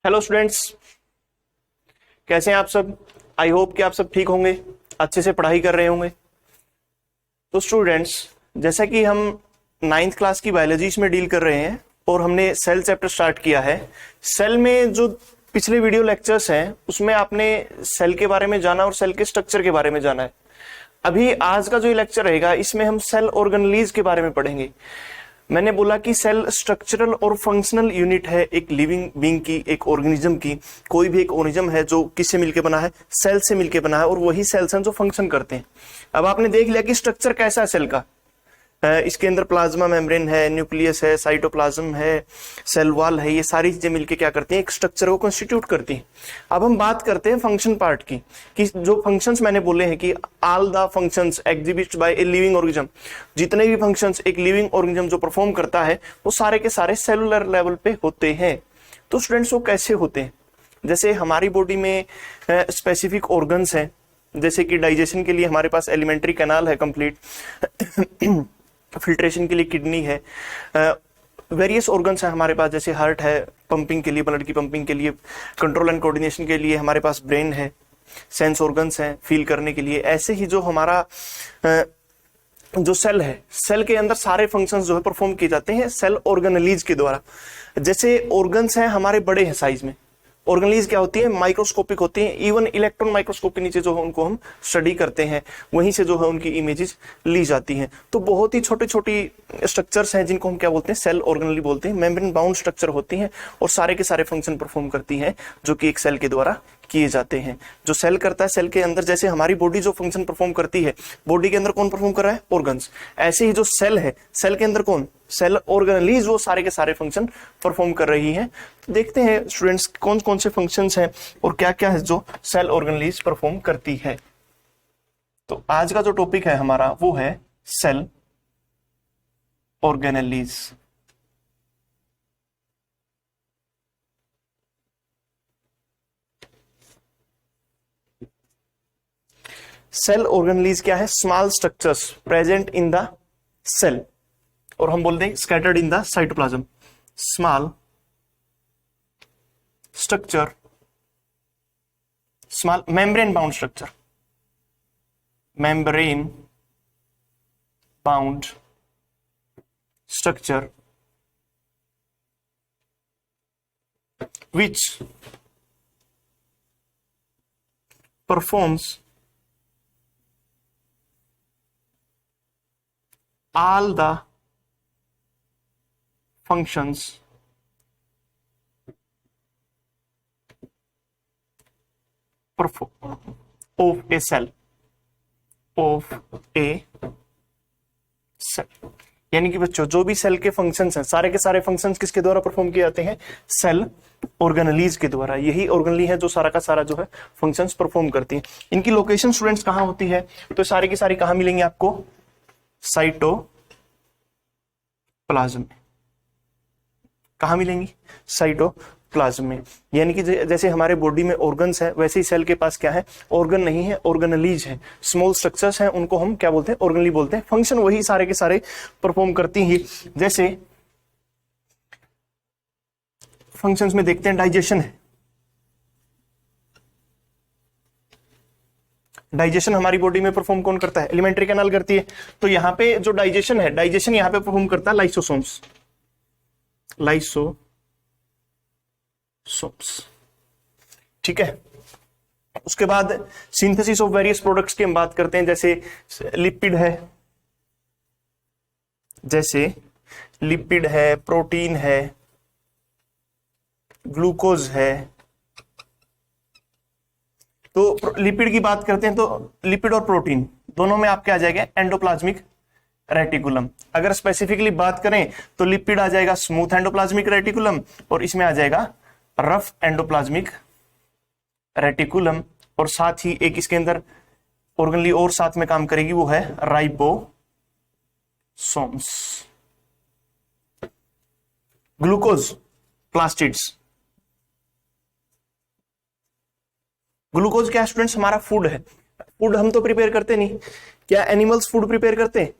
Hello students, कैसे हैं आप सब। आई होप कि आप सब ठीक होंगे, अच्छे से पढ़ाई कर रहे होंगे। तो स्टूडेंट्स, जैसा कि हम 9th क्लास की बायोलॉजी में डील कर रहे हैं और हमने सेल चैप्टर स्टार्ट किया है। सेल में जो पिछले वीडियो लेक्चर्स हैं उसमें आपने सेल के बारे में जाना और सेल के स्ट्रक्चर के बारे में जाना है। अभी आज का जो ये लेक्चर रहेगा इसमें हम सेल ऑर्गेनेलिज के बारे में पढ़ेंगे। मैंने बोला कि सेल स्ट्रक्चरल और फंक्शनल यूनिट है एक लिविंग बीइंग की, एक ऑर्गेनिज्म की। कोई भी एक ऑर्गेनिज्म है जो किससे मिलकर बना है, सेल से मिलकर बना है, और वही सेल्स हैं जो फंक्शन करते हैं। अब आपने देख लिया कि स्ट्रक्चर कैसा है सेल का। इसके अंदर प्लाज्मा मेम्ब्रेन है, न्यूक्लियस है, साइटोप्लाज्म है, सेल वॉल है। ये सारी चीजें मिलके क्या करती हैं, एक स्ट्रक्चर को कॉन्स्टिट्यूट करती हैं। अब हम बात करते हैं फंक्शन पार्ट की, कि जो फंक्शंस मैंने बोले हैं कि all the functions exhibit by a living organism, जितने भी फंक्शंस एक लिविंग ऑर्गेनिज्म जो परफॉर्म करता है वो सारे के सारे सेलुलर लेवल पे होते हैं। तो स्टूडेंट्स, वो कैसे होते हैं? जैसे हमारी बॉडी में स्पेसिफिक ऑर्गन्स हैं, जैसे कि डाइजेशन के लिए हमारे पास एलिमेंट्री कैनाल है कंप्लीट, फिल्ट्रेशन के लिए किडनी है, वेरियस ऑर्गन्स हैं हमारे पास, जैसे हार्ट है पंपिंग के लिए, ब्लड की पंपिंग के लिए, कंट्रोल एंड कोऑर्डिनेशन के लिए हमारे पास ब्रेन है, सेंस ऑर्गन्स हैं फील करने के लिए। ऐसे ही जो हमारा जो सेल है, सेल के अंदर सारे फंक्शंस जो है परफॉर्म किए जाते हैं सेल ऑर्गेनेलिज के द्वारा। जैसे ऑर्गन्स हैं हमारे बड़े हैं साइज में, ऑर्गेनेलिज क्या होती है, माइक्रोस्कोपिक होती है। इवन इलेक्ट्रॉन माइक्रोस्कोप के नीचे जो है उनको हम स्टडी करते हैं, वहीं से जो है उनकी इमेजेस ली जाती हैं। तो बहुत ही छोटी छोटी स्ट्रक्चर्स हैं जिनको हम क्या बोलते हैं, सेल ऑर्गेनेली बोलते हैं। मेम्ब्रेन बाउंड स्ट्रक्चर होती हैं और सारे के सारे फंक्शन परफॉर्म करती हैं जो कि एक सेल के द्वारा किए जाते हैं। जो सेल करता है सेल के अंदर, जैसे हमारी बॉडी जो फंक्शन परफॉर्म करती है, बॉडी के अंदर कौन परफॉर्म कर रहा है, ऑर्गन्स। ऐसे ही जो सेल है, सेल के अंदर कौन, सेल ऑर्गेनेलिज, वो सारे के सारे फंक्शन परफॉर्म कर रही हैं। देखते हैं स्टूडेंट्स कौन कौन से फंक्शंस हैं और क्या क्या है जो सेल ऑर्गेनेलिज परफॉर्म करती है। तो आज का जो टॉपिक है हमारा वो है सेल ऑर्गेनेलिज। सेल ऑर्गेनेलिज क्या है, small structures present in the cell, और हम बोलते हैं scattered in the cytoplasm. Small structure, small membrane bound structure, membrane bound structure which performs all the functions of a cell, of a cell। यानी कि बच्चों जो भी सेल के फंक्शंस हैं, सारे के सारे फंक्शंस किसके द्वारा परफॉर्म किए जाते हैं, सेल ऑर्गेनेलिज के द्वारा। यही ऑर्गेनेली है जो सारा का सारा जो है फंक्शंस परफॉर्म करती है। इनकी लोकेशन स्टूडेंट्स कहां होती है, तो सारी की सारी कहां मिलेंगे आपको, साइटोप्लाज्म में। कहां मिलेंगी, साइटोप्लाज्म में। यानी कि जैसे हमारे बॉडी में ऑर्गन्स है, वैसे ही सेल के पास क्या है, ऑर्गन नहीं है, ऑर्गेनेलिज है। स्मॉल स्ट्रक्चर्स हैं, उनको हम क्या बोलते हैं, ऑर्गेनेली बोलते हैं। फंक्शन वही सारे के सारे परफॉर्म करती ही। जैसे फंक्शंस में देखते हैं, डाइजेशन है, डाइजेशन हमारी बॉडी में परफॉर्म कौन करता है, एलिमेंट्री कैनाल करती है। तो यहां पे जो डाइजेशन है, डाइजेशन यहां पे परफॉर्म करता है लाइसोसोम्स, लाइसोसोम्स, ठीक है। उसके बाद सिंथेसिस ऑफ वेरियस प्रोडक्ट्स की हम बात करते हैं, जैसे लिपिड है, जैसे लिपिड है, प्रोटीन है, ग्लूकोज है। तो लिपिड की बात करते हैं तो लिपिड और प्रोटीन दोनों में आपके आ जाएगा एंडोप्लाज्मिक रेटिकुलम। अगर स्पेसिफिकली बात करें तो लिपिड आ जाएगा स्मूथ एंडोप्लाज्मिक रेटिकुलम, और इसमें आ जाएगा रफ एंडोप्लाज्मिक रेटिकुलम। और साथ ही एक इसके अंदर ऑर्गेनेली और साथ में काम करेगी, वो है राइबोसोम्स। Glucose, plastids. ग्लूकोज क्या स्टूडेंट्स, हमारा फूड है। फूड हम तो प्रिपेयर करते नहीं, क्या एनिमल्स फूड प्रिपेयर करते हैं?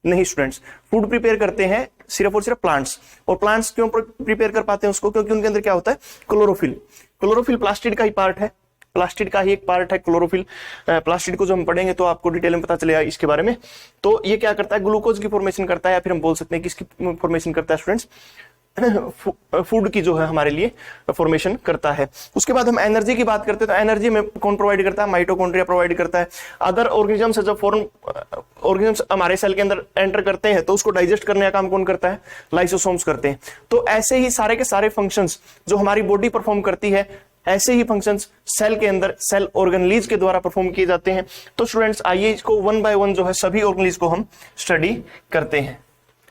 नहीं स्टूडेंट्स, फूड प्रिपेयर करते हैं सिर्फ और सिर्फ प्लांट्स। और प्लांट्स क्यों प्रिपेयर कर पाते हैं उसको? क्योंकि उनके अंदर क्या होता है, क्लोरोफिल। क्लोरोफिल प्लास्टिड का ही पार्ट है, प्लास्टिड का ही एक पार्ट है क्लोरोफिल। प्लास्टिड को जो हम पढ़ेंगे तो आपको डिटेल में पता चलेगा इसके बारे में। तो ये क्या करता है, ग्लूकोज की फॉर्मेशन करता है, या फिर हम बोल सकते हैं कि इसकी फॉर्मेशन करता है स्टूडेंट्स, फूड की जो है हमारे लिए फॉर्मेशन करता है। उसके बाद हम एनर्जी की बात करते हैं, तो एनर्जी में कौन प्रोवाइड करता है, माइटोकॉन्ड्रिया प्रोवाइड करता है। अदर ऑर्गेनिजम्स जब फॉरेन ऑर्गेनिजम्स हमारे सेल के अंदर एंटर करते हैं तो उसको डाइजेस्ट करने का काम कौन करता है, लाइसोसोम्स करते हैं। तो ऐसे ही सारे के सारे फंक्शंस जो हमारी बॉडी परफॉर्म करती है, ऐसे ही फंक्शंस सेल के अंदर सेल ऑर्गेनलीज के द्वारा परफॉर्म किए जाते हैं। तो स्टूडेंट्स आइए इसको वन बाय वन जो है सभी ऑर्गेनलीज को हम स्टडी करते हैं।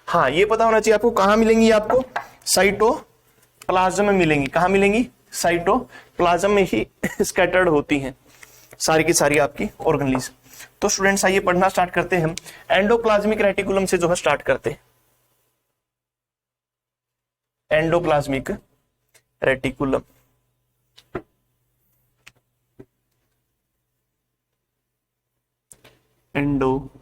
हाँ, ये पता होना चाहिए आपको, कहां मिलेंगी, आपको साइटोप्लाज्म में मिलेंगी। कहां मिलेंगी, साइटोप्लाज्म में ही स्कैटर्ड होती हैं सारी की सारी आपकी ऑर्गेनलीज। तो स्टूडेंट्स आइए पढ़ना स्टार्ट करते हैं हम। एंडोप्लाज्मिक रेटिकुलम से जो है स्टार्ट करते हैं। एंडोप्लाज्मिक रेटिकुलम, एंडोप्लाज्मिक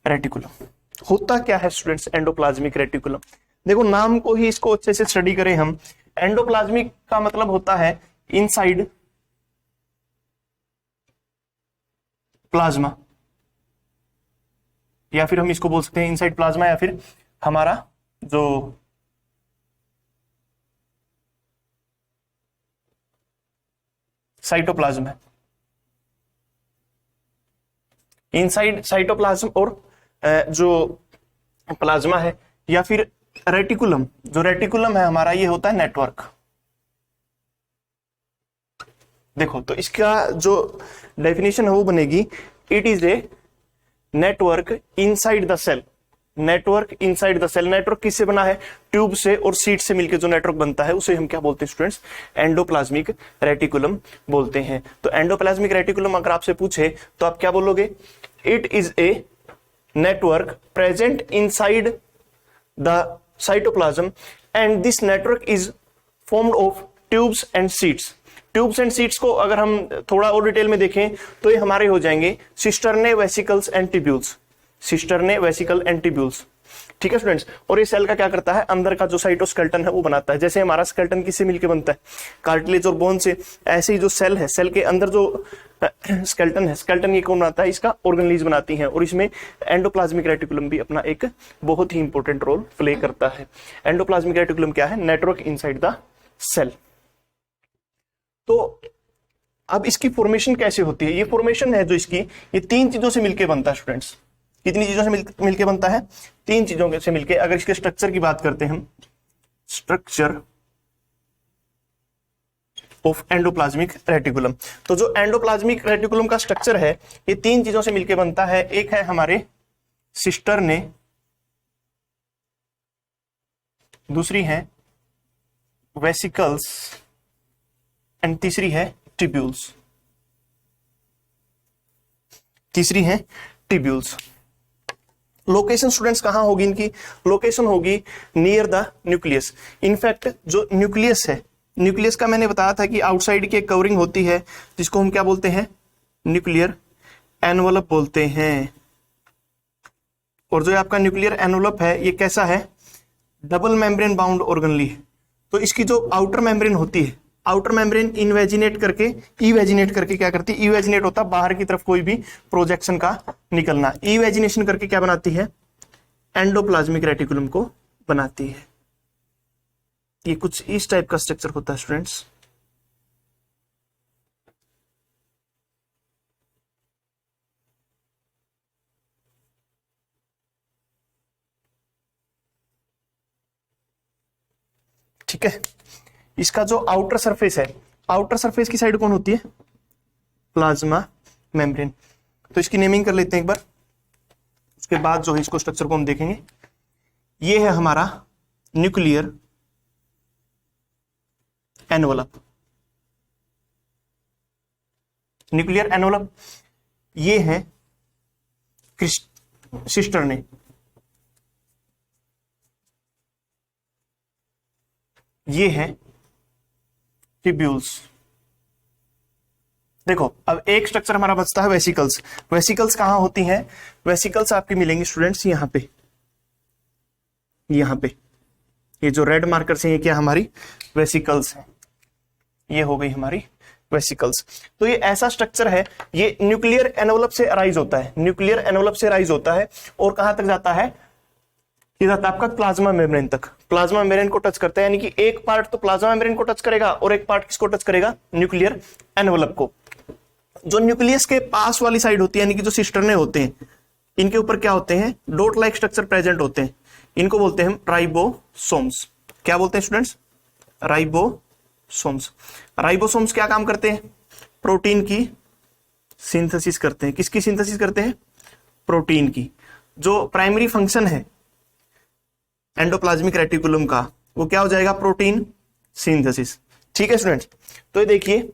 रेटिकुलम होता क्या है स्टूडेंट्स? एंडोप्लाज्मिक रेटिकुलम, देखो नाम को ही इसको अच्छे से स्टडी करें हम। एंडोप्लाज्मिक का मतलब होता है इनसाइड प्लाज्मा, या फिर हम इसको बोल सकते हैं इनसाइड प्लाज्मा, या फिर हमारा जो साइटोप्लाज्म है, इनसाइड साइटोप्लाज्म और जो प्लाज्मा है, या फिर रेटिकुलम। जो रेटिकुलम है हमारा ये होता है नेटवर्क। देखो तो इसका जो डेफिनेशन है वो बनेगी, it is a network inside the cell. Network inside the cell. Network किससे बना है, ट्यूब से और सीट से मिलकर जो नेटवर्क बनता है उसे हम क्या बोलते हैं स्टूडेंट्स, एंडोप्लाज्मिक रेटिकुलम बोलते हैं। तो एंडोप्लाज्मिक रेटिकुलम अगर आपसे पूछे तो आप क्या बोलोगे, it is a network present inside the cytoplasm and this network is formed of tubes and seats. Tubes and seats को अगर हम थोड़ा और डिटेल में देखें तो ये हमारे हो जाएंगे cisternae, vesicles and tubules. Cisternae, vesicle and tubules, ठीक है स्टूडेंट्स। और ये सेल का क्या करता है, अंदर का जो साइटोस्केलेटन है वो बनाता है। जैसे हमारा स्केलेटन किससे मिलकर बनता है, कार्टिलेज और बोन से, ऐसे ही जो सेल है, सेल के अंदर जो स्केलेटन है, स्केलेटन ये कौन बनाता है, इसका ऑर्गेनलीज बनाती हैं। और इसमें एंडोप्लाज्मिक रेटिकुलम भी अपना एक बहुत ही इंपॉर्टेंट रोल प्ले करता है। एंडोप्लाज्मिक रेटिकुलम क्या है, नेटवर्क इनसाइड द सेल। तो अब इसकी फॉर्मेशन कैसे होती है, ये फॉर्मेशन है जो इसकी, ये तीन चीजों से मिलकर बनता है स्टूडेंट्स। कितनी चीजों से मिलकर बनता है, तीन चीजों से मिलकर। अगर इसके स्ट्रक्चर की बात करते हैं हम, स्ट्रक्चर ऑफ एंडोप्लाज्मिक रेटिकुलम, तो जो एंडोप्लाज्मिक रेटिकुलम का स्ट्रक्चर है ये तीन चीजों से मिलकर बनता है। एक है हमारे सिस्टर्ने, दूसरी है वेसिकल्स एंड तीसरी है ट्यूब्यूल्स। तीसरी है ट्यूब्यूल्स। लोकेशन स्टूडेंट्स कहां होगी इनकी, लोकेशन होगी नियर द न्यूक्लियस। इनफैक्ट जो न्यूक्लियस है, न्यूक्लियस का मैंने बताया था कि आउटसाइड की कवरिंग होती है जिसको हम क्या बोलते हैं, न्यूक्लियर एनवलप बोलते हैं। और जो आपका न्यूक्लियर एनवलप है ये कैसा है, डबल मेम्ब्रेन बाउंड ऑर्गेनली है। तो इसकी जो आउटर मेम्ब्रेन होती है, आउटर मेम्ब्रेन इनवेजिनेट करके, इवेजिनेट करके क्या करती है, इवेजिनेट होता है बाहर की तरफ कोई भी प्रोजेक्शन का निकलना, इवेजिनेशन करके क्या बनाती है, एंडोप्लाज्मिक रेटिकुलम को बनाती है। ये कुछ इस टाइप का स्ट्रक्चर होता है स्टूडेंट्स। ठीक है, इसका जो आउटर सरफेस है, आउटर सरफेस की साइड कौन होती है, प्लाज्मा मेम्ब्रेन। तो इसकी नेमिंग कर लेते हैं एक बार, उसके बाद जो है इसको स्ट्रक्चर को हम देखेंगे। ये है हमारा न्यूक्लियर एनवलप। न्यूक्लियर एनवलप, ये है सिस्टर्ने, ये है ट्यूब्यूल्स, देखो अब एक स्ट्रक्चर हमारा बचता है वेसिकल्स। वेसिकल्स कहाँ होती हैं? वेसिकल्स आपकी मिलेंगी स्टूडेंट्स यहाँ पे, यहाँ पे ये जो रेड मार्कर से, ये क्या हमारी वेसिकल्स है, ये हो गई हमारी वेसिकल्स। तो ये ऐसा स्ट्रक्चर है, ये न्यूक्लियर एनवलप से अराइज होता है, न्यूक्लियर एनवलप से अराइज होता है और कहां तक जाता है? ये जाता है आपका प्लाज्मा मेम्ब्रेन तक। प्लाज्मा मेम्ब्रेन को टच करता है, यानी कि एक पार्ट तो प्लाज्मा मेम्ब्रेन को टच करेगा और एक पार्ट किसको टच करेगा? न्यूक्लियर एनवलप को। जो न्यूक्लियस के पास वाली साइड होती है, यानी कि जो सिस्टरने होते हैं, इनके ऊपर क्या होते हैं? डॉट लाइक स्ट्रक्चर प्रेजेंट होते हैं, इनको बोलते हैं राइबोसोम्स। क्या बोलते हैं स्टूडेंट्स? राइबोसोम्स। राइबोसोम्स क्या काम करते हैं? प्रोटीन की सिंथेसिस करते हैं। किसकी सिंथेसिस करते हैं? प्रोटीन की। जो प्राइमरी फंक्शन है एंडोप्लाज्मिक रेटिकुलम का, वो क्या हो जाएगा? Protein synthesis. ठीक है स्टूडेंट्स, तो ये देखिए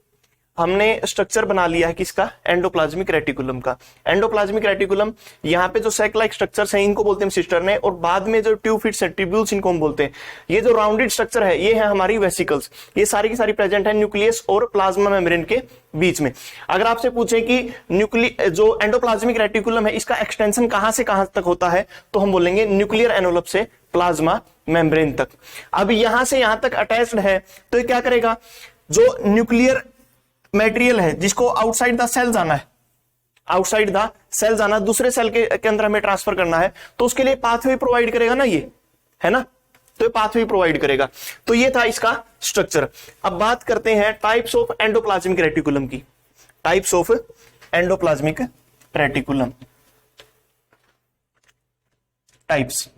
हमने स्ट्रक्चर बना लिया है किसका? एंडोप्लाज्मिक रेटिकुलम का। एंडोप्लाज्मिक रेटिकुलम, यहाँ पे जो सैक लाइक स्ट्रक्चर्स हैं इनको बोलते हैं सिस्टरने, और बाद में जो ट्यूबिट्स हैं, ट्यूब्यूल्स, इनको हम बोलते हैं। ये जो राउंडेड स्ट्रक्चर है ये है हमारी वेसिकल्स। ये सारी की सारी प्रेजेंट है न्यूक्लियस और प्लाज्मा मेम्ब्रेन के बीच में। अगर आपसे पूछे कि जो एंडोप्लाज्मिक रेटिकुलम है इसका एक्सटेंशन कहां से कहां तक होता है, तो हम बोलेंगे न्यूक्लियर एनवलप से प्लाज्मा मेम्ब्रेन तक। अब यहां से यहां तक अटैच्ड है, तो ये क्या करेगा? जो न्यूक्लियर मटेरियल है जिसको आउटसाइड द सेल जाना है, आउटसाइड द सेल जाना, दूसरे सेल के अंदर हमें ट्रांसफर करना है, तो उसके लिए पाथवे प्रोवाइड करेगा ना, ये है ना, तो ये पाथवे प्रोवाइड करेगा। तो ये था इसका स्ट्रक्चर। अब बात करते हैं टाइप्स ऑफ एंडोप्लाज्मिक रेटिकुलम की। Types of endoplasmic reticulum, types.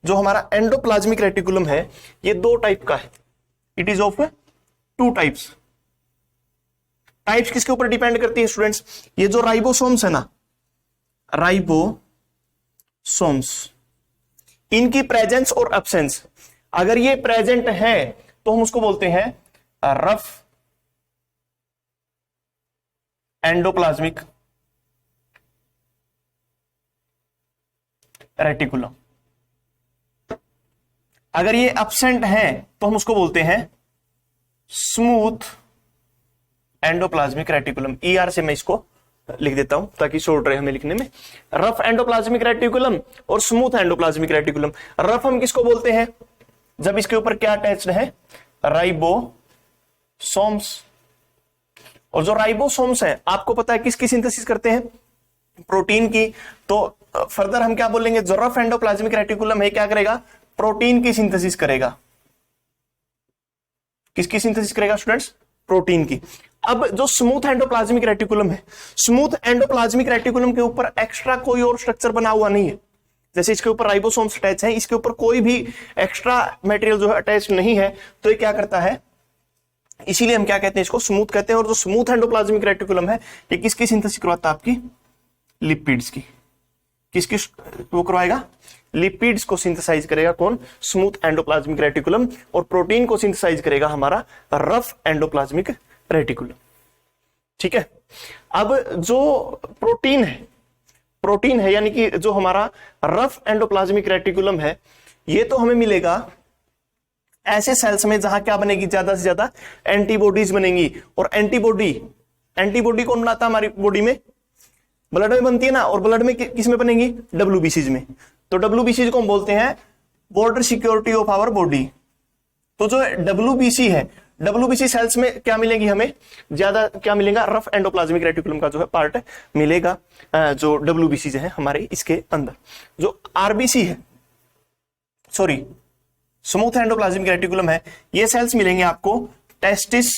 जो हमारा एंडोप्लाज्मिक रेटिकुलम है ये दो टाइप का है। It is of two types. Types किसके ऊपर डिपेंड करती है स्टूडेंट्स? ये जो राइबोसोम्स है ना, राइबोसोम्स, इनकी प्रेजेंस और एब्सेंस। अगर ये प्रेजेंट है तो हम उसको बोलते हैं रफ एंडोप्लाज्मिक रेटिकुलम। अगर ये एब्सेंट है तो हम उसको बोलते हैं स्मूथ एंडोप्लाज्मिक रेटिकुलम। ER से मैं इसको लिख देता हूं ताकि शॉर्ट रहे हमें लिखने में। रफ एंडोप्लाज्मिक रेटिकुलम और स्मूथ एंडोप्लाज्मिक रेटिकुलम। रफ हम किसको बोलते हैं? जब इसके ऊपर क्या अटैच्ड है? राइबोसोम्स। और जो राइबोसोम्स है आपको पता है किसकी सिंथेसिस करते हैं? प्रोटीन की। तो फर्दर हम क्या बोलेंगे? जो रफ एंडोप्लाज्मिक रेटिकुलम है क्या करेगा? प्रोटीन की सिंथेसिस करेगा। किसकी सिंथेसिस करेगा स्टूडेंट्स? प्रोटीन की। अब जो स्मूथ एंडोप्लाज्मिक रेटिकुलम है, स्मूथ एंडोप्लाज्मिक रेटिकुलम के ऊपर एक्स्ट्रा कोई और स्ट्रक्चर बना हुआ नहीं है। जैसे इसके ऊपर राइबोसोम्स अटैच है, इसके ऊपर कोई भी एक्स्ट्रा मटेरियल जो है अटैच नहीं है, तो ये क्या करता है? इसीलिए हम क्या कहते हैं? इसको स्मूथ कहते हैं। और जो स्मूथ एंडोप्लाज्मिक रेटिकुलम है ये किसकी सिंथेसिस करवाता है? आपकी लिपिड्स की। किसकी वो करवाएगा? लिपिड्स को सिंथेसाइज करेगा कौन? Smooth endoplasmic reticulum. और प्रोटीन को सिंथेसाइज करेगा हमारा रफ एंडोप्लाज्मिक रेटिकुलम। ठीक है। अब जो प्रोटीन है यानी कि जो हमारा रफ एंडोप्लाज्मिक रेटिकुलम है, ये तो हमें मिलेगा ऐसे सेल्स में जहां क्या बनेगी? ज्यादा से ज्यादा एंटीबॉडीज बनेंगी। और एंटीबॉडी कौन बनाता है हमारी बॉडी में? ब्लड में बनती है ना। और ब्लड में किस में बनेगी? WBCs में। तो WBCs को हम बोलते हैं border security of our body. तो जो WBC है, WBC सेल्स में क्या मिलेगी हमें? ज्यादा क्या मिलेगा? रफ एंडोप्लाज्मिक रेटिकुलम का जो है पार्ट मिलेगा, जो WBCs है हमारे इसके अंदर। जो RBC है, सॉरी स्मूथ एंडोप्लाज्मिक रेटिकुलम है, ये सेल्स मिलेंगे आपको टेस्टिस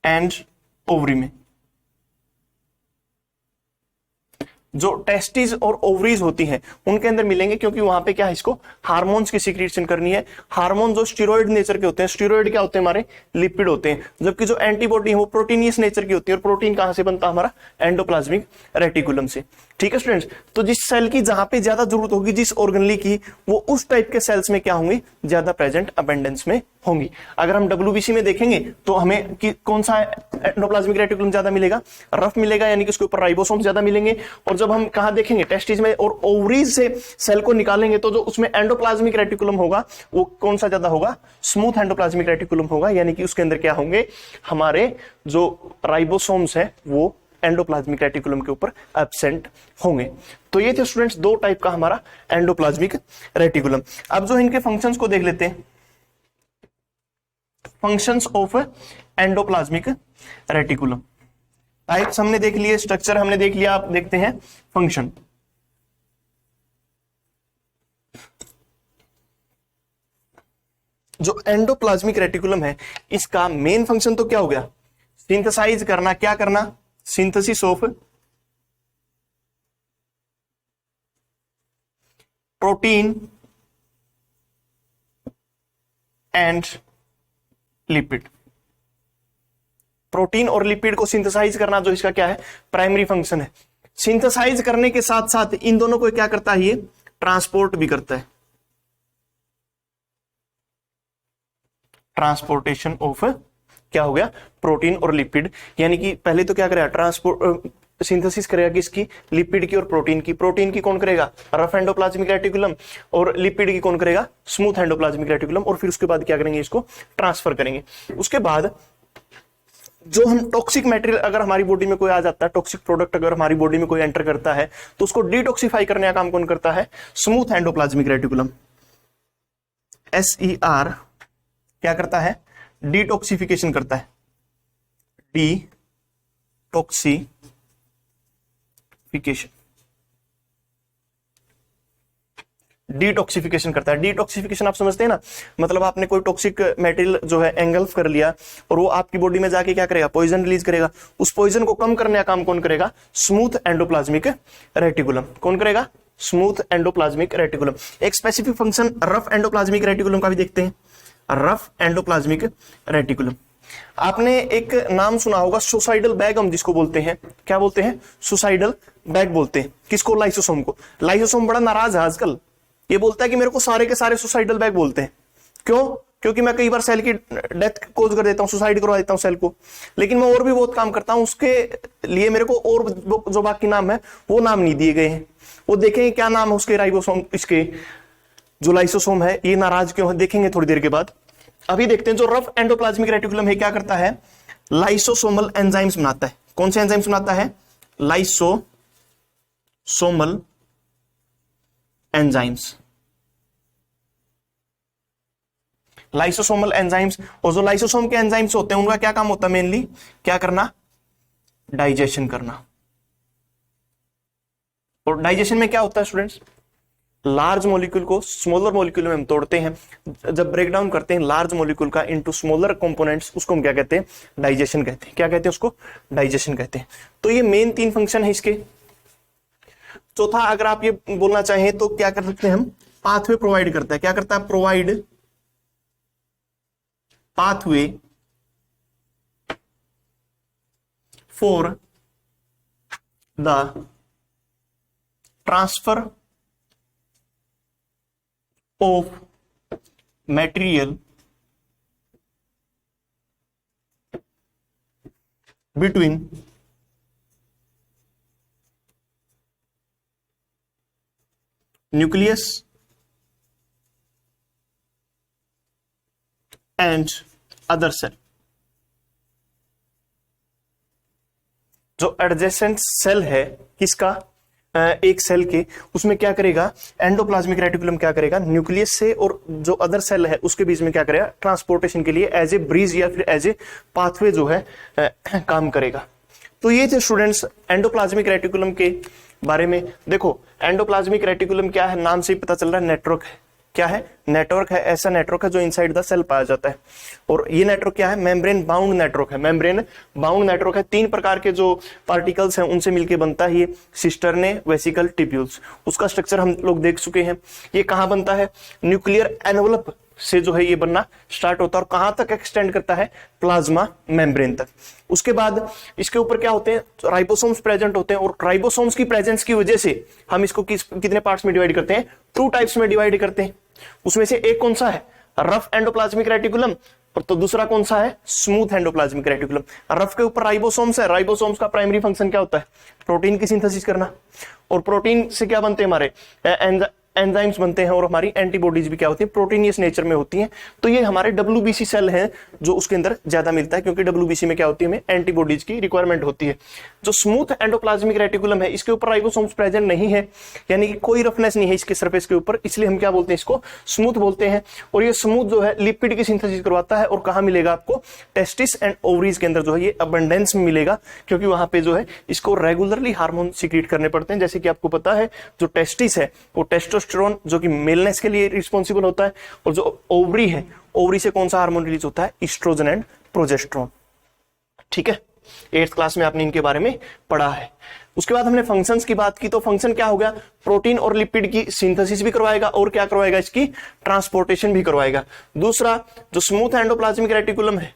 एंड ओवरी में। जो टेस्टिस और ओवरीज होती हैं उनके अंदर मिलेंगे, क्योंकि वहां पे क्या है? इसको हार्मोन्स की सीक्रेशन करनी है। हार्मोन जो स्टेरॉइड नेचर के होते हैं, स्टेरॉइड क्या होते हैं? हमारे लिपिड होते हैं। जबकि जो एंटीबॉडी है वो प्रोटीनियस नेचर की होती है। और प्रोटीन कहां से बनता है? हमारा एंडोप्लाज्मिक रेटिकुलम से। ठीक है स्टूडेंट्स, तो जिस सेल की जहां पे ज्यादा जरूरत होगी, जिस ऑर्गेनली की, वो उस टाइप के सेल्स में क्या होंगी? ज्यादा प्रेजेंट अबेंडेंस में होंगी। अगर हम WBC में देखेंगे तो हमें कौन सा एंडोप्लाज्मिक रेटिकुलम ज्यादा मिलेगा, रफ मिलेगा, यानी कि उसके ऊपर राइबोसोम ज्यादा मिलेंगे। और जब हम कहां देखेंगे, टेस्टिस में और ओवरीज से सेल को निकालेंगे, तो जो उसमें एंडोप्लाज्मिक रेटिकुलम होगा वो कौन सा ज्यादा होगा, स्मूथ एंडोप्लाज्मिक रेटिकुलम होगा, यानी कि उसके अंदर क्या होंगे, हमारे जो राइबोसोम्स है वो एंडोप्लाज्मिक रेटिकुलम के ऊपर एब्सेंट होंगे। तो ये थे स्टूडेंट्स दो टाइप का हमारा एंडोप्लाज्मिक रेटिकुलम। अब जो इनके फंक्शंस को देख लेते हैं, functions of endoplasmic reticulum. Types हमने देख लिए, स्ट्रक्चर हमने देख लिया, आप देखते हैं फंक्शन। जो एंडोप्लाज्मिक रेटिकुलम है इसका मेन फंक्शन तो क्या हो गया, सिंथेसाइज करना, क्या करना, synthesis of protein and lipid. Protein और लिपिड को सिंथेसाइज करना जो इसका क्या है, प्राइमरी फंक्शन है। सिंथेसाइज करने के साथ साथ इन दोनों को क्या करता है, ये ट्रांसपोर्ट भी करता है, ट्रांसपोर्टेशन ऑफ क्या हो गया, प्रोटीन और लिपिड। यानी कि पहले तो क्या करेगा, ट्रांसपोर्ट सिंथेसिस करेगा किसकी, लिपिड की और प्रोटीन की। प्रोटीन की कौन करेगा, रफ एंडोप्लाज्मिक रेटिकुलम, और लिपिड की कौन करेगा, स्मूथ एंडोप्लाज्मिक रेटिकुलम। और फिर उसके बाद क्या करेंगे, इसको ट्रांसफर करेंगे। उसके बाद जो हम टॉक्सिक मटेरियल अगर हमारी बॉडी में कोई आ जाता है, टॉक्सिक प्रोडक्ट अगर हमारी बॉडी में कोई एंटर करता है, तो उसको डिटॉक्सिफाई करने का काम कौन करता है, स्मूथ एंडोप्लाज्मिक रेटिकुलम, SER क्या करता है, डिटॉक्सिफिकेशन करता है, डिटॉक्सिफिकेशन करता है। डिटॉक्सिफिकेशन आप समझते हैं ना, मतलब आपने कोई टॉक्सिक मटेरियल जो है एंगल्फ कर लिया और वो आपकी बॉडी में जाके क्या करेगा, पॉइजन रिलीज करेगा। उस पॉइजन को कम करने का काम कौन करेगा, स्मूथ एंडोप्लाज्मिक रेटिकुलम। कौन करेगा, स्मूथ एंडोप्लाज्मिक रेटिकुलम। एक specific function rough endoplasmic reticulum का भी देखते हैं, रफ एंडोप्लाज्मिक रेटिकुलम। आपने एक नाम सुना होगा, सुसाइडल बैग हम जिसको बोलते हैं, क्या बोलते हैं, सुसाइडल बैग बोलते हैं। किसको, लाइसोसोम को। लाइसोसोम बड़ा नाराज है आजकल, ये बोलता है कि मेरे को सारे के सारे सुसाइडल बैग बोलते हैं। क्यों, क्योंकि मैं कई बार सेल की डेथ कोज कर देता हूं, सुसाइड करवा देता हूं सेल को, लेकिन मैं और भी बहुत काम करता हूं, उसके लिए मेरे को और जो बाकी नाम है वो नाम नहीं दिए गए हैं। वो देखेंगे क्या नाम है उसके, राइबोसोम, इसके जो लाइसोसोम है ये नाराज क्यों है, देखेंगे थोड़ी देर के बाद। अभी देखते हैं जो रफ एंडोप्लाज्मिक रेटिकुलम है क्या करता है, लाइसोसोमल एंजाइम्स बनाता है। कौन से एंजाइम्स बनाता है, लाइसोसोमल एंजाइम्स, लाइसोसोमल एंजाइम्स। और जो लाइसोसोम के एंजाइम्स होते हैं उनका क्या काम होता है, मेनली क्या करना, डाइजेशन करना। और डाइजेशन में क्या होता है स्टूडेंट्स, लार्ज मॉलिक्यूल को स्मॉलर मॉलिक्यूल में हम तोड़ते हैं, जब ब्रेक डाउन करते हैं लार्ज मॉलिक्यूल का इनटू स्मॉलर कंपोनेंट्स, उसको हम क्या कहते हैं, डाइजेशन कहते हैं। क्या कहते हैं उसको, डाइजेशन कहते हैं। तो ये मेन 3 फंक्शन है इसके। चौथा अगर आप ये बोलना चाहें तो क्या कर सकते हैं हम, पाथवे प्रोवाइड करता है। क्या करता है, provide pathway for the transfer of material between nucleus and other cell। जो एडजेसेंट सेल है किसका, एक सेल के, उसमें क्या करेगा, एंडोप्लाज्मिक रेटिकुलम क्या करेगा, न्यूक्लियस से और जो अदर सेल है उसके बीच में क्या करेगा, ट्रांसपोर्टेशन के लिए एज ए ब्रिज या फिर एज ए पाथवे जो है काम करेगा। तो ये थे स्टूडेंट्स एंडोप्लाज्मिक रेटिकुलम के बारे में। देखो एंडोप्लाज्मिक रेटिकुलम क्या है, नाम से ही पता चल रहा है, नेटवर्क है। क्या है, नेटवर्क है, ऐसा नेटवर्क है जो इनसाइड द सेल पाया जाता है। और ये नेटवर्क क्या है, मेम्ब्रेन बाउंड नेटवर्क है। मेम्ब्रेन बाउंड नेटवर्क है, 3 प्रकार के जो पार्टिकल्स हैं उनसे मिलकर बनता है ये सिस्टर्ने, वेसिकल, टिब्यूल्स। उसका स्ट्रक्चर हम लोग देख चुके हैं। ये कहां बनता है, न्यूक्लियर एनवलप से जो है ये बनना स्टार्ट होता है और कहां तक एक्सटेंड करता है, प्लाज्मा मेम्ब्रेन तक। उसके बाद इसके ऊपर क्या होते हैं, राइबोसोम्स प्रेजेंट होते हैं और राइबोसोम्स की प्रेजेंस की वजह से हम इसको कितने पार्ट्स में डिवाइड करते हैं, 2 टाइप्स में डिवाइड करते हैं। उसमें से एक कौन सा है, रफ एंडोप्लाज्मिक रेटिकुलम और तो दूसरा कौन सा है, स्मूथ एंडोप्लाज्मिक रेटिकुलम। रफ के ऊपर राइबोसोम्स है, राइबोसोम्स का प्राइमरी फंक्शन क्या होता है, प्रोटीन की सिंथेसिस करना, और प्रोटीन से क्या बनते हैं हमारे एंजाइम्स बनते हैं, और हमारी एंटीबॉडीज भी क्या होती है, प्रोटीनियस नेचर में होती हैं। तो ये हमारे डब्ल्यूबीसी सेल हैं जो उसके अंदर ज्यादा मिलता है, क्योंकि डब्ल्यूबीसी में क्या होती है, हमें एंटीबॉडीज की रिक्वायरमेंट होती है। जो स्मूथ एंडोप्लाज्मिक रेटिकुलम है, इसके ऊपर राइबोसोम्स प्रेजेंट नहीं है, यानी कि कोई रफनेस नहीं है इसके सरफेस के ऊपर, इसलिए हम क्या बोलते हैं, इसको स्मूथ बोलते हैं। और ये स्मूथ जो है लिपिड की सिंथेसिस करवाता है, और कहां मिलेगा आपको, टेस्टिस एंड ओवरीज के अंदर जो है ये अबंडेंस में मिलेगा, क्योंकि वहां पे जो है इसको रेगुलरली हार्मोन सीक्रेट करने पड़ते हैं। जैसे कि आपको पता है जो टेस्टिस है वो टेस्टोस्टेरोन जो कि मेलनेस के लिए रिस्पॉन्सिबल होता है, और जो ओवरी है, ओवरी से कौन सा हार्मोन रिलीज होता है, ईस्ट्रोजन एंड प्रोजेस्टेरोन। ठीक है, 8th क्लास में आपने इनके बारे में पढ़ा है। उसके बाद हमने फंक्शंस की बात की, तो फंक्शन क्या हो गया, प्रोटीन और लिपिड की सिंथेसिस भी करवाएगा, और क्या करवाएगा, इसकी ट्रांसपोर्टेशन भी करवाएगा। दूसरा जो स्मूथ एंडोप्लाज्मिक रेटिकुलम है,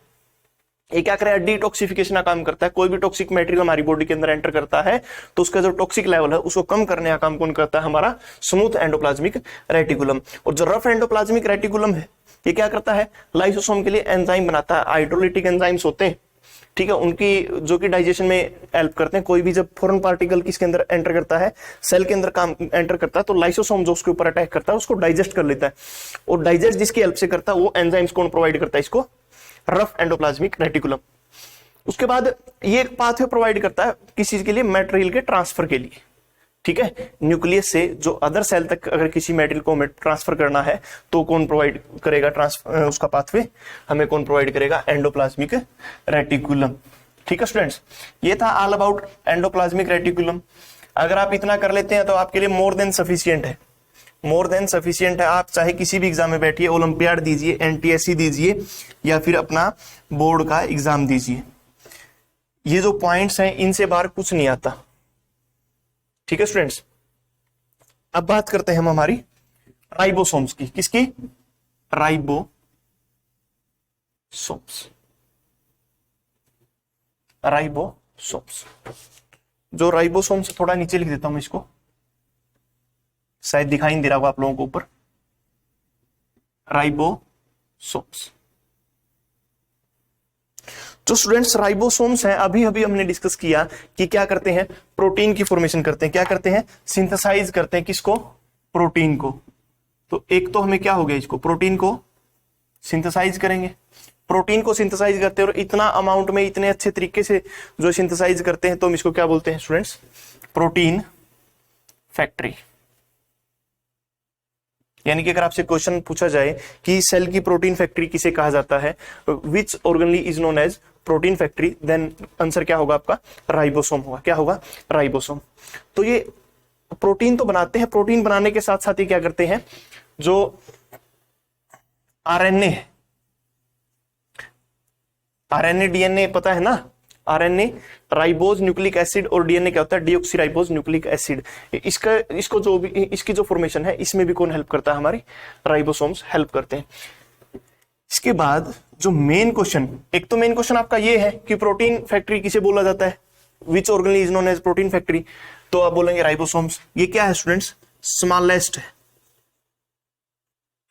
ये क्या करेगा, डिटॉक्सिफिकेशन का काम करता है। कोई भी टॉक्सिक मटेरियल हमारी बॉडी के अंदर एंटर करता है तो उसका जो टॉक्सिक लेवल है उसको कम करने का काम कौन करता है, हमारा स्मूथ एंडोप्लाज्मिक रेटिकुलम। और जो रफ एंडोप्लाज्मिक रेटिकुलम है, ये क्या करता है, लाइसोसोम के लिए एंजाइम बनाता है, हाइड्रोलिटिक एंजाइम्स होते हैं, ठीक है, उनकी जो कि डाइजेशन में हेल्प करते हैं। कोई भी जब फॉरेन पार्टिकल किसके अंदर एंटर करता है, सेल के अंदर काम एंटर करता है, तो लाइसोसोम जो उसके ऊपर अटैक करता है उसको डाइजेस्ट कर लेता है, और डाइजेस्ट जिसकी हेल्प से करता है वो एंजाइम्स कौन प्रोवाइड करता है, इसको रफ एंडोप्लाज्मिक रेटिकुलम। उसके बाद ये एक पाथवे प्रोवाइड करता है किसी चीज के लिए, मटेरियल के ट्रांसफर के लिए। ठीक है, न्यूक्लियस से जो अदर सेल तक अगर किसी मटेरियल को ट्रांसफर करना है तो कौन प्रोवाइड करेगा ट्रांसफर, उसका पाथवे हमें कौन प्रोवाइड करेगा, एंडोप्लाज्मिक रेटिकुलम। ठीक है स्टूडेंट्स, ये था ऑल अबाउट एंडोप्लाज्मिक रेटिकुलम। अगर आप इतना कर लेते हैं तो आपके लिए मोर देन सफिशियंट है, मोर देन सफिशियंट है। आप चाहे किसी भी एग्जाम में बैठिए, ओलंपियाड दीजिए, एनटीएससी दीजिए, या फिर अपना बोर्ड का एग्जाम दीजिए, ये जो पॉइंट्स हैं इनसे बाहर कुछ नहीं आता। ठीक है स्टूडेंट्स, अब बात करते हैं हम हमारी राइबोसोम्स की, किसकी, राइबोसोम्स। राइबोसोम्स, जो राइबोसोम्स, थोड़ा नीचे लिख देता हूं इसको, शायद दिखाई नहीं दे रहा होगा आप लोगों को ऊपर, राइबोसोम्स। जो स्टूडेंट्स राइबोसोम्स हैं, अभी अभी हमने डिस्कस किया कि क्या करते हैं, प्रोटीन की फॉर्मेशन करते हैं, क्या करते हैं, सिंथेसाइज करते हैं, किसको, प्रोटीन को। तो एक तो हमें क्या हो गया, इसको प्रोटीन को सिंथेसाइज करेंगे, प्रोटीन को सिंथेसाइज करते हैं, और इतना अमाउंट में इतने अच्छे तरीके से जो सिंथेसाइज करते हैं, तो हम इसको क्या बोलते हैं स्टूडेंट्स, प्रोटीन फैक्ट्री। यानी कि अगर आपसे क्वेश्चन पूछा जाए कि सेल की प्रोटीन फैक्ट्री किसे कहा जाता है, which organelle is known as protein factory, then answer क्या होगा आपका, राइबोसोम होगा। क्या होगा, राइबोसोम। तो ये प्रोटीन तो बनाते हैं, प्रोटीन बनाने के साथ साथ ये क्या करते हैं, जो आरएनए है, आरएनए डीएनए पता है ना, आरएनए राइबोज न्यूक्लिक एसिड, और डीएनए क्या होता है, डीऑक्सीराइबोज न्यूक्लिक एसिड। इसको जो भी इसकी जो फॉर्मेशन है इसमें भी कौन हेल्प करता है, हमारी राइबोसोम्स हेल्प करते हैं। इसके बाद जो मेन क्वेश्चन, एक तो मेन क्वेश्चन आपका ये है कि प्रोटीन फैक्ट्री किसे बोला जाता है, which organelle is known as protein factory, तो आप बोलेंगे राइबोसोम्स। ये क्या है स्टूडेंट्स, स्मॉलेस्ट है,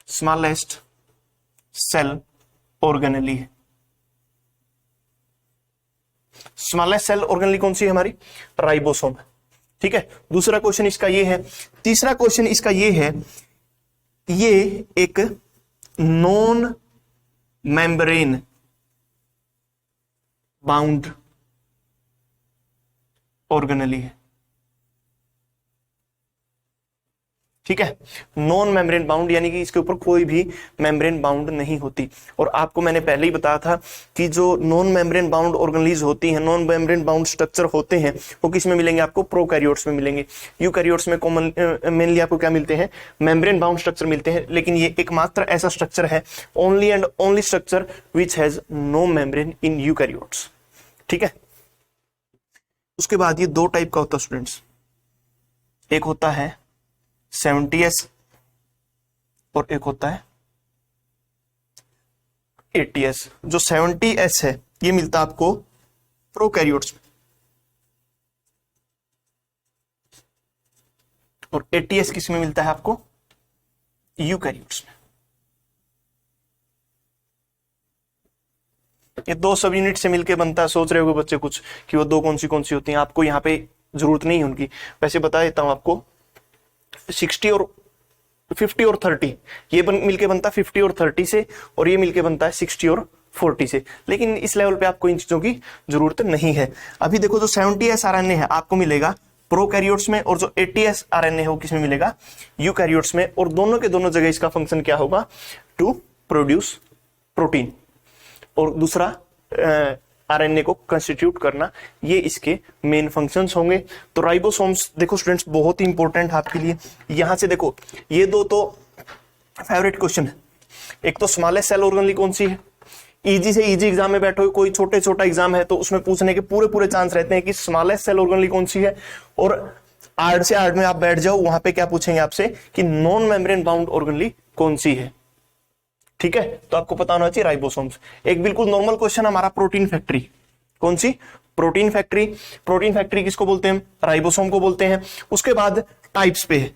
स्मॉलेस्ट सेल ऑर्गेनली है। स्मॉलेस्ट सेल ऑर्गेनली कौन सी है, हमारी राइबोसोम है। ठीक है, दूसरा क्वेश्चन इसका ये है। तीसरा क्वेश्चन इसका ये है, ये एक नॉन मेम्ब्रेन बाउंड ऑर्गेनली है। ठीक है, नॉन मेम्ब्रेन बाउंड, यानी कि इसके ऊपर कोई भी मेम्ब्रेन बाउंड नहीं होती। और आपको मैंने पहले ही बताया था कि जो नॉन मेम्ब्रेन बाउंड ऑर्गेनलीज होती हैं, नॉन मेम्ब्रेन बाउंड स्ट्रक्चर होते हैं, वो किस में मिलेंगे, आपको प्रोकैरियोट्स में मिलेंगे। यूकैरियोट्स में कॉमन मेनली आपको क्या मिलते हैं, मेम्ब्रेन बाउंड स्ट्रक्चर मिलते हैं। लेकिन ये एकमात्र ऐसा स्ट्रक्चर है, only and only structure which has no membrane in eukaryotes. ठीक है, उसके बाद ये दो टाइप का होता है स्टूडेंट्स, एक होता है 70S और एक होता है 80S। जो 70S है ये मिलता है आपको प्रोकैरियोट्स में, और 80S किस में मिलता है आपको, यूकैरियोट्स में। ये दो सब यूनिट से मिलके बनता है। सोच रहे होगे बच्चे कुछ कि वो दो कौन सी होती हैं, आपको यहाँ पे जरूरत नहीं है उनकी। वैसे बता देता हूं आपको, 60 और 50 और 30 ये मिलके बनता है 50 और 30 से, और ये मिलके बनता है 60 और 40 से। लेकिन इस लेवल पे आपको इन चीजों की जरूरत नहीं है। अभी देखो जो 70s आरएनए है आपको मिलेगा प्रोकैरियोट्स में, और जो 80s आरएनए है वो किसमें मिलेगा, यूकैरियोट्स में। और दोनों के दोनों जगह इसका फंक्शन क्या होगा, टू प्रोड्यूस प्रोटीन, और दूसरा आरएनए को कंस्टिट्यूट करना, ये इसके मेन फंक्शंस होंगे। तो राइबोसोम्स देखो स्टूडेंट्स बहुत ही इंपॉर्टेंट आपके लिए। यहां से देखो ये दो तो फेवरेट क्वेश्चन है। एक तो स्मॉलेस्ट सेल ऑर्गेनली कौन सी है, इजी से इजी एग्जाम में बैठो, कोई छोटा एग्जाम है तो उसमें पूछने के पूरे चांस रहते हैं कि स्मॉलेस्ट सेल ऑर्गेनली कौन सी है। और आर्ट से आर्ट में आप बैठ जाओ, वहां पे क्या पूछेंगे आपसे कि नॉन मेम्ब्रेन बाउंड ऑर्गेनली कौन सी है। ठीक है, तो आपको पता होना चाहिए राइबोसोम्स। एक बिल्कुल नॉर्मल क्वेश्चन हमारा प्रोटीन फैक्ट्री, कौन सी, प्रोटीन फैक्ट्री। प्रोटीन फैक्ट्री किसको बोलते हैं, राइबोसोम को बोलते हैं। उसके बाद टाइप्स पे है,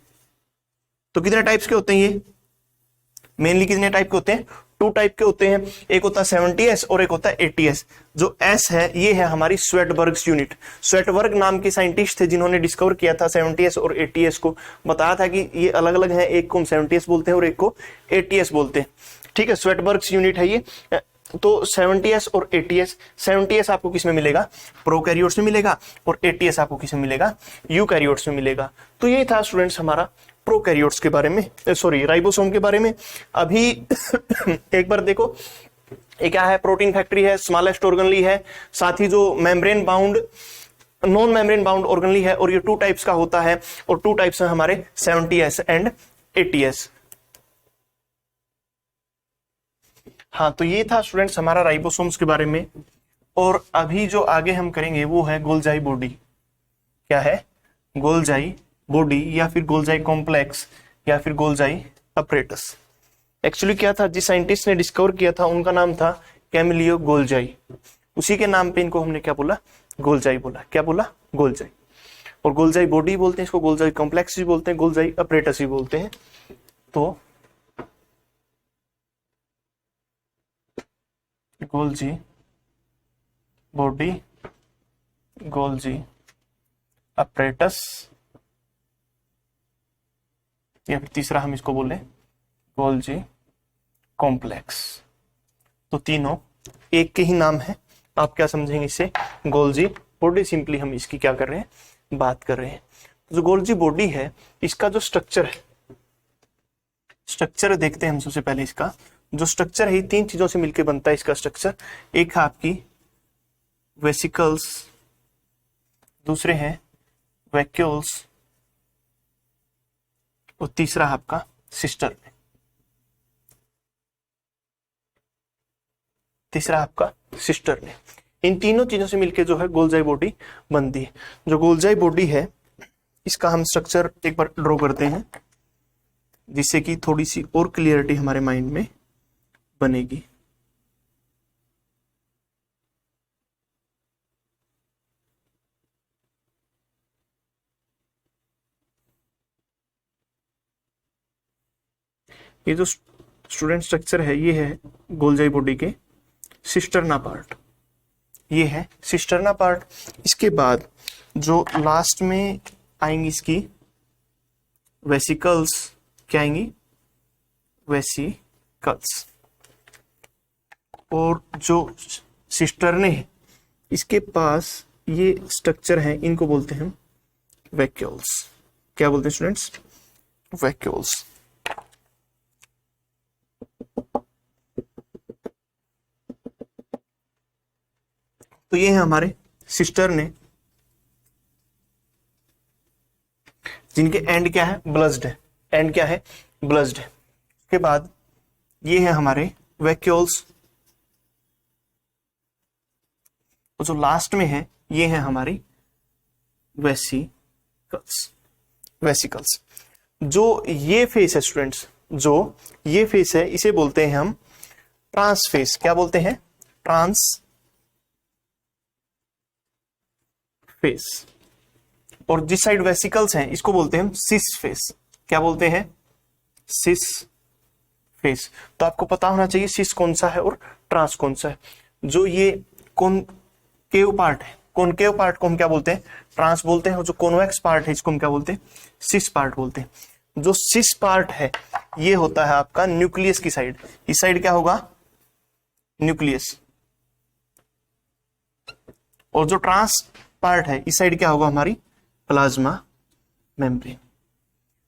तो कितने टाइप्स के होते हैं ये, मेनली कितने टाइप के होते हैं, 2 टाइप के होते हैं। एक होता है 70s और एक होता है 80s। जो S है ये है हमारी स्वेटबर्ग्स यूनिट। स्वेटबर्ग नाम के साइंटिस्ट थे जिन्होंने डिस्कवर किया था 70s और 80s को। बताया था कि ये अलग अलग हैं, एक को हम 70s बोलते हैं और एक को 80s बोलते हैं। ठीक है, स्वेटबर्ग्स यूनिट है ये। तो 70s और 80s, 70s आपको किसमें मिलेगा, प्रोकैरियोट्स में मिलेगा, और 80s आपको किसमें मिलेगा, यूकैरियोट्स में मिलेगा। तो ये था स्टूडेंट्स हमारा प्रोकैरियोट्स के बारे में, सॉरी राइबोसोम के बारे में। अभी एक बार देखो ये क्या है, प्रोटीन फैक्ट्री है, स्मॉलेस्ट ऑर्गेनली है, साथ ही जो membrane bound non membrane bound organelle है, और ये 2 टाइप्स का होता है, और 2 टाइप्स है हमारे 70s एंड 80s। हाँ, तो ये था स्टूडेंट्स हमारा राइबोसोम्स के बारे में। और अभी जो आगे हम करेंगे वो है गोल्जाई बॉडी। क्या है, गोल्जाई बॉडी, या फिर गोल्जाई कॉम्प्लेक्स, या फिर गोल्जाई अपरेटस। एक्चुअली क्या था, जिस साइंटिस्ट ने डिस्कवर किया था उनका नाम था कैमिलियो गोल्जाई। उसी के नाम पे इनको हमने क्या बोला, गोल्जाई बोला। क्या बोला, गोल्जाई। और गोल्जाई बॉडी बोलते हैं इसको, गोल्जाई कॉम्प्लेक्स भी बोलते हैं, गोल्जाई अपरेटस भी बोलते हैं। तो गोल्जी बॉडी, गोल्जी अपरेटस, या फिर तीसरा हम इसको बोले गोल्जी कॉम्प्लेक्स। तो तीनों एक के ही नाम है। आप क्या समझेंगे इससे, गोल्जी बॉडी, सिंपली हम इसकी क्या कर रहे हैं, बात कर रहे हैं। तो जो गोल्जी बॉडी है इसका जो स्ट्रक्चर है, स्ट्रक्चर देखते हैं हम सबसे पहले। इसका जो स्ट्रक्चर है 3 चीजों से मिलकर बनता है इसका स्ट्रक्चर। एक है आपकी वेसिकल्स, दूसरे हैं वैक्यूल्स, और तीसरा है आपका सिस्टर। तीसरा आपका सिस्टर ने। इन तीनों चीजों से मिलकर जो है गोल्जाई बॉडी बनती है। जो गोल्जाई बॉडी है इसका हम स्ट्रक्चर एक बार ड्रॉ करते हैं, जिससे कि थोड़ी सी और क्लियरिटी हमारे माइंड में बनेगी। ये जो स्टूडेंट स्ट्रक्चर है ये है गोल्जाई बॉडी के सिस्टर्ना पार्ट। ये है सिस्टर्ना पार्ट। इसके बाद जो लास्ट में आएंगी इसकी वेसिकल्स, क्या आएंगी, वेसिकल्स। और जो सिस्टर्ने है इसके पास ये स्ट्रक्चर है, इनको बोलते हैं वैक्यूल्स। क्या बोलते हैं स्टूडेंट्स, वैक्यूल्स। तो ये है हमारे सिस्टर्ने, जिनके एंड क्या है, ब्लस्ड है। एंड क्या है, ब्लस्ड है। उसके बाद ये है हमारे वैक्यूल्स, और जो लास्ट में है ये है हमारी वेसिकल्स। वेसिकल्स जो ये फेस है स्टूडेंट्स, जो ये फेस है इसे बोलते हैं हम ट्रांस फेस। क्या बोलते हैं, ट्रांस फेस। और जिस साइड वेसिकल्स हैं इसको बोलते हैं हम सिस फेस। क्या बोलते हैं, सिस फेस। तो आपको पता होना चाहिए सिस कौन सा है और ट्रांस कौन सा है। जो ये कॉनकेव पार्ट है, कॉनकेव पार्ट को हम क्या बोलते हैं, ट्रांस बोलते हैं, और जो कॉन्वेक्स पार्ट है इसको हम क्या बोलते हैं, सिस पार्ट बोलते हैं। जो सिस पार्ट है ये होता है आपका न्यूक्लियस की साइड, इस साइड क्या होगा, न्यूक्लियस, और जो ट्रांस पार्ट है इस साइड क्या होगा, हमारी प्लाज्मा मेम्ब्रेन।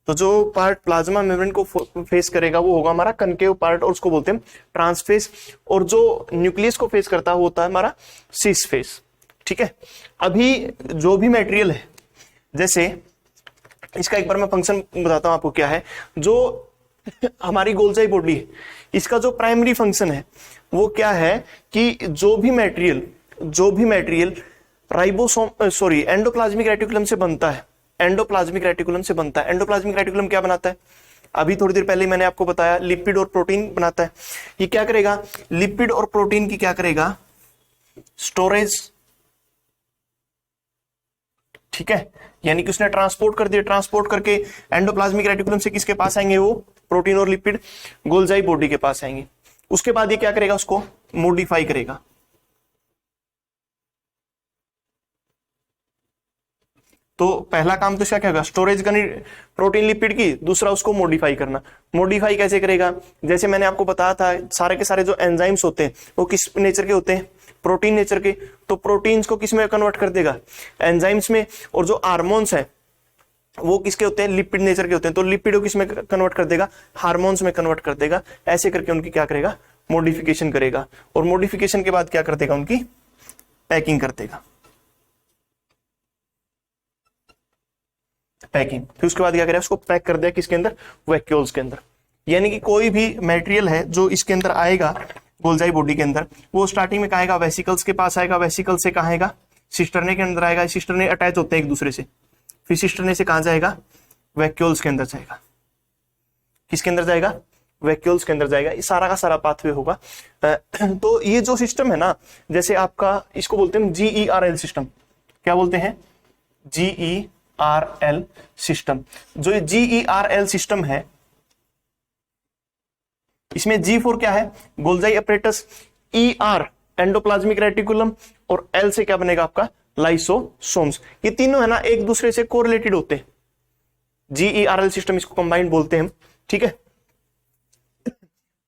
तो जो पार्ट प्लाज्मा मेम्ब्रेन को फेस करेगा वो होगा हमारा कनकेव पार्ट, और उसको बोलते हैं ट्रांसफेस, और जो न्यूक्लियस को फेस करता है वो होता है हमारा सिस फेस। ठीक है, अभी जो भी मटेरियल है, जैसे इसका एक बार मैं फंक्शन बताता हूं आपको क्या है। जो हमारी गोल्जाई बॉडी है इसका जो प्राइमरी फंक्शन है वो क्या है कि जो भी material ribosome sorry endoplasmic reticulum से बनता है, एंडोप्लाज्मिक रेटिकुलम से बनता है। एंडोप्लाज्मिक रेटिकुलम क्या बनाता है, अभी थोड़ी देर पहले मैंने आपको बताया, लिपिड और प्रोटीन बनाता है। ये क्या करेगा, लिपिड और प्रोटीन की क्या करेगा, स्टोरेज। ठीक है, यानी कि उसने ट्रांसपोर्ट कर दिया, ट्रांसपोर्ट करके एंडोप्लाज्मिक रेटिकुलम से किसके पास आएंगे, वो प्रोटीन और लिपिड गोल्जाई बॉडी के पास आएंगे। उसके बाद ये क्या करेगा, उसको मॉडिफाई करेगा। तो पहला काम तो इसका क्या होगा, स्टोरेज करनी प्रोटीन लिपिड की, दूसरा उसको मॉडिफाई करना। मॉडिफाई कैसे करेगा, जैसे मैंने आपको बताया था सारे के सारे जो एंजाइम्स होते हैं वो किस नेचर के होते हैं, प्रोटीन नेचर के। तो प्रोटीन्स को किस में कन्वर्ट कर देगा, एंजाइम्स में, और जो हार्मोन्स है वो किसके होते हैं, लिपिड नेचर के होते हैं। तो लिपिड को किस में कन्वर्ट कर देगा, हार्मोन्स में कन्वर्ट कर देगा। ऐसे करके उनकी क्या करेगा, मॉडिफिकेशन करेगा, और मॉडिफिकेशन के बाद क्या कर देगा, उनकी पैकिंग कर देगा, पैकिंग। फिर उसके बाद क्या करेगा, उसको पैक कर दिया किसके अंदर, वैक्यूल्स के अंदर। यानी कि कोई भी मटेरियल है जो इसके अंदर आएगा गोल्जाई बॉडी के अंदर, वो स्टार्टिंग में कहाँ आएगा, वेसिकल्स के पास आएगा, वेसिकल से कहाँ आएगा, सिस्टरने के अंदर आएगा, सिस्टरने अटैच होते हैं एक दूसरे से, फिर सिस्टरने से कहाँ जाएगा, वैक्यूल्स के अंदर जाएगा। किसके अंदर जाएगा, वैक्यूल्स के अंदर जाएगा। ये सारा का सारा पाथवे होगा। तो ये जो सिस्टम है ना, जैसे आपका इसको बोलते हैं GERL सिस्टम। क्या बोलते हैं, GERL सिस्टम। जो ये GERL सिस्टम है इसमें G फॉर क्या है, गोल्जाई अपरेटस, ER एंडोप्लाज्मिक रेटिकुलम, और L से क्या बनेगा आपका, लाइसोसोम्स। ये तीनों है ना एक दूसरे से कोरिलेटेड होते हैं, GERL सिस्टम इसको कंबाइंड बोलते हैं हम। ठीक है,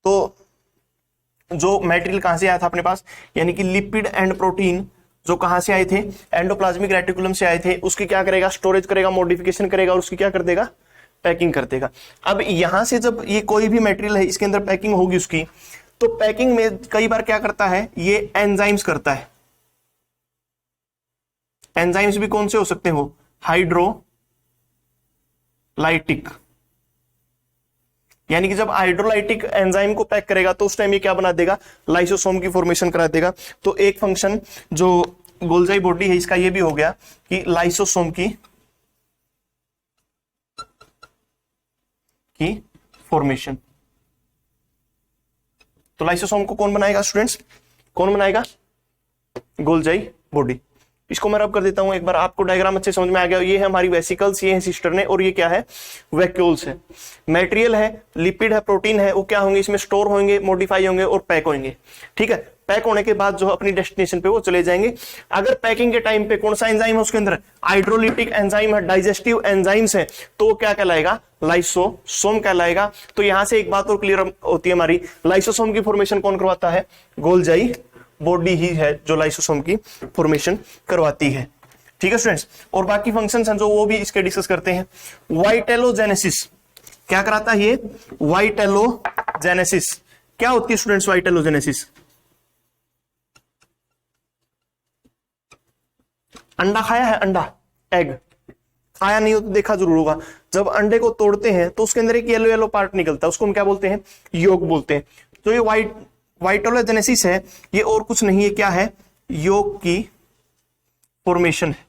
तो जो मटेरियल कहां से आया था अपने पास, यानी कि लिपिड एंड प्रोटीन जो कहां से आए थे, एंडोप्लाज्मिक रेटिकुलम से आए थे, उसकी क्या करेगा, स्टोरेज करेगा, मॉडिफिकेशन करेगा, और उसकी क्या कर देगा, पैकिंग कर देगा। अब यहां से जब ये कोई भी मटेरियल है इसके अंदर पैकिंग होगी उसकी, तो पैकिंग में कई बार क्या करता है, ये एंजाइम्स करता है। एंजाइम्स भी कौन से हो सकते हैं, वो हाइड्रोलाइटिक। यानी कि जब हाइड्रोलाइटिक एंजाइम को पैक करेगा तो उस टाइम ये क्या बना देगा, लाइसोसोम की फॉर्मेशन करा देगा। तो एक फंक्शन जो गोल्जाई बॉडी है इसका ये भी हो गया कि लाइसोसोम की फॉर्मेशन। तो लाइसोसोम को कौन बनाएगा स्टूडेंट्स, कौन बनाएगा, गोल्जाई बॉडी। इसको मैं रब कर देता हूं एक बार, आपको डायग्राम अच्छे समझ में आ गया। ये है हमारी वेसिकल्स, ये है सिस्टरने, और ये क्या है, वैक्यूल्स है। मटेरियल है, लिपिड है, प्रोटीन है, वो क्या होंगे, इसमें स्टोर होंगे, मॉडिफाई होंगे और पैक होंगे। ठीक है, पैक होने के बाद जो अपनी डेस्टिनेशन पे वो चले जाएंगे। अगर पैकिंग के टाइम पे कौन सा एंजाइम है उसके अंदर, हाइड्रोलिटिक एंजाइम है, डाइजेस्टिव एंजाइम्स है, तो वो क्या कहलाएगा, लाइसोसोम कहलाएगा। तो यहां से एक बात और क्लियर होती है हमारी, लाइसोसोम की फॉर्मेशन कौन करवाता है, गोल्जाई बॉडी ही है जो लाइसोसोम की फॉर्मेशन करवाती है। ठीक है स्टूडेंट्स, और बाकी फंक्शंस हैं जो वो भी इसके डिस्कस करते हैं। वाइटेलोजेनेसिस क्या कराता है, ये वाइटेलोजेनेसिस क्या होती है स्टूडेंट्स, वाइटेलोजेनेसिस, अंडा खाया है, अंडा, एग खाया नहीं हो तो देखा जरूर होगा। जब अंडे को तोड़ते हैं तो उसके अंदर एक येलो येलो पार्ट निकलता है, उसको हम क्या बोलते हैं, योक बोलते हैं। तो ये वाइटेलोजेनेसिस है, ये और कुछ नहीं है, क्या है, योक की फॉर्मेशन है।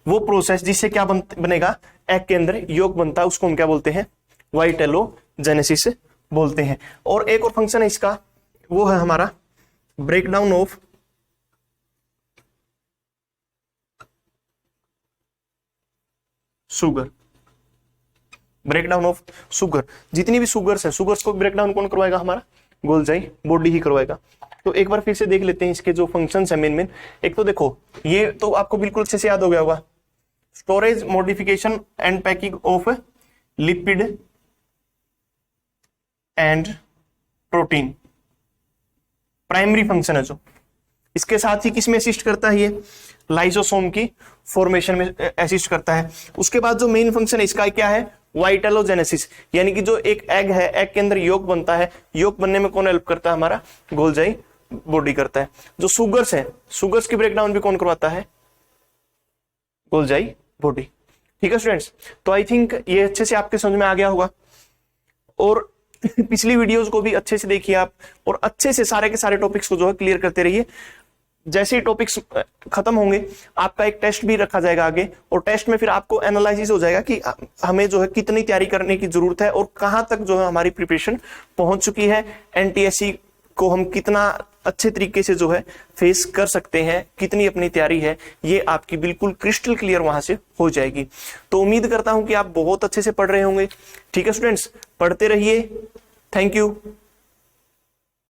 वो प्रोसेस जिससे क्या बनेगा, एग के अंदर योक बनता है, उसको हम क्या बोलते हैं, वाइटेलोजेनेसिस बोलते हैं। और एक और फंक्शन है इसका, वो है हमारा breakdown of sugar. Breakdown of sugar, जितनी भी शुगर्स है, शुगर्स को ब्रेकडाउन कौन करवाएगा? हमारा गोल्जाई बॉडी ही करवाएगा। तो एक बार फिर से देख लेते हैं इसके जो फंक्शंस है मेन मेन। एक तो देखो, ये तो आपको बिल्कुल अच्छे से याद हो गया होगा, storage, modification and packing of lipid and protein, primary function है जो। इसके साथ ही किसमें असिस्ट करता है? ये लाइसोसोम की फॉर्मेशन में असिस्ट करता है। उसके बाद जो मेन फंक्शन है इसका क्या है? वाइटलोजेनेसिस, यानी कि जो एक एग है, एग के अंदर योग बनता है, योग बनने में कौन हेल्प करता है? हमारा गोल्जाई बॉडी करता है। जो शुगर्स है, शुगर्स की ब्रेकडाउन भी कौन करवाता है? गोल्जाई बॉडी। ठीक है स्टूडेंट्स, तो आई थिंक ये अच्छे से आपके समझ में आ गया होगा। और पिछली वीडियोस को भी अच्छे से देखिए आप, और अच्छे से सारे के सारे टॉपिक्स को जो है क्लियर करते रहिए। जैसे ही टॉपिक्स खत्म होंगे आपका एक टेस्ट भी रखा जाएगा आगे, और टेस्ट में फिर आपको एनालिसिस हो जाएगा कि हमें जो है कितनी तैयारी करने की जरूरत है और कहां तक जो है हमारी प्रिपरेशन पहुंच चुकी है, एनटीएससी को हम कितना अच्छे तरीके से जो है फेस कर सकते हैं, कितनी अपनी तैयारी है, ये आपकी बिल्कुल क्रिस्टल क्लियर वहां से हो जाएगी। तो उम्मीद करता हूं कि आप बहुत अच्छे से पढ़ रहे होंगे। ठीक है स्टूडेंट्स, पढ़ते रहिए। Thank you.